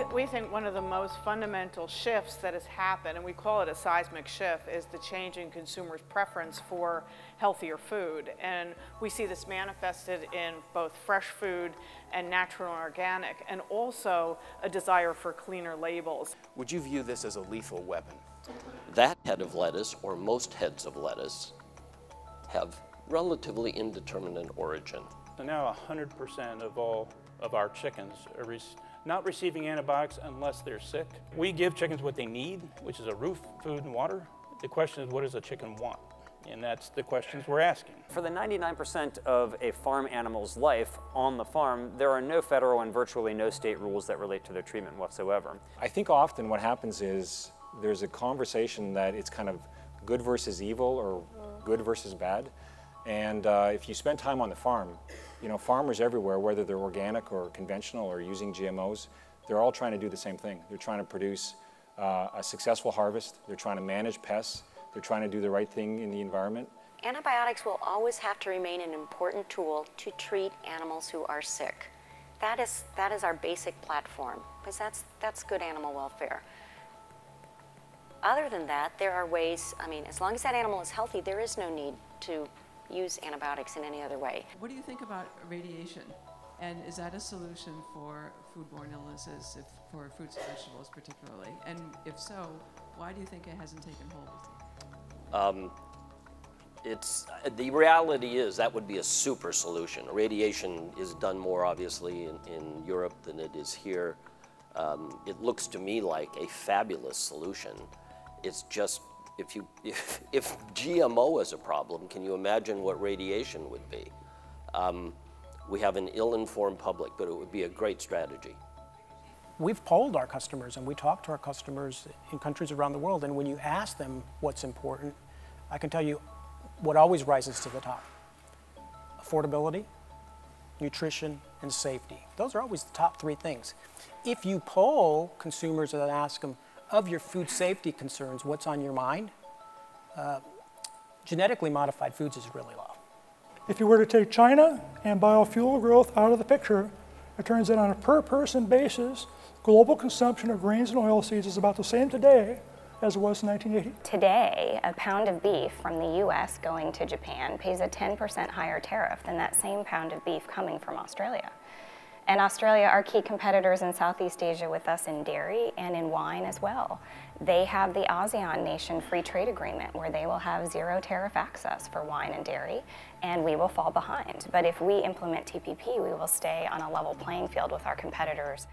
We think one of the most fundamental shifts that has happened, and we call it a seismic shift, is the change in consumers' preference for healthier food. And we see this manifested in both fresh food and natural and organic, and also a desire for cleaner labels. Would you view this as a lethal weapon? That head of lettuce, or most heads of lettuce, have relatively indeterminate origin. So now 100% of all of our chickens are not receiving antibiotics unless they're sick. We give chickens what they need, which is a roof, food, and water. The question is, what does a chicken want? And that's the questions we're asking. For the 99% of a farm animal's life on the farm, there are no federal and virtually no state rules that relate to their treatment whatsoever. I think often what happens is there's a conversation that it's kind of good versus evil or good versus bad. And if you spend time on the farm, you know, farmers everywhere, whether they're organic or conventional or using GMOs, they're all trying to do the same thing. They're trying to produce a successful harvest. They're trying to manage pests. They're trying to do the right thing in the environment. Antibiotics will always have to remain an important tool to treat animals who are sick. That is our basic platform, because that's good animal welfare. Other than that, there are ways, I mean, as long as that animal is healthy, there is no need to use antibiotics in any other way. What do you think about radiation? And is that a solution for foodborne illnesses, for fruits and vegetables particularly? And if so, why do you think it hasn't taken hold? The reality is that would be a super solution. Radiation is done more obviously in Europe than it is here. It looks to me like a fabulous solution. It's just, if GMO is a problem, can you imagine what radiation would be? We have an ill-informed public, but it would be a great strategy. We've polled our customers and we talk to our customers in countries around the world, and when you ask them what's important, I can tell you what always rises to the top. Affordability, nutrition, and safety. Those are always the top three things. If you poll consumers and ask them, of your food safety concerns, what's on your mind? Genetically modified foods is really low. If you were to take China and biofuel growth out of the picture, it turns out on a per person basis, global consumption of grains and oilseeds is about the same today as it was in 1980. Today, a pound of beef from the US going to Japan pays a 10% higher tariff than that same pound of beef coming from Australia. And Australia are key competitors in Southeast Asia with us in dairy and in wine as well. They have the ASEAN nation free trade agreement where they will have zero tariff access for wine and dairy, and we will fall behind. But if we implement TPP, we will stay on a level playing field with our competitors.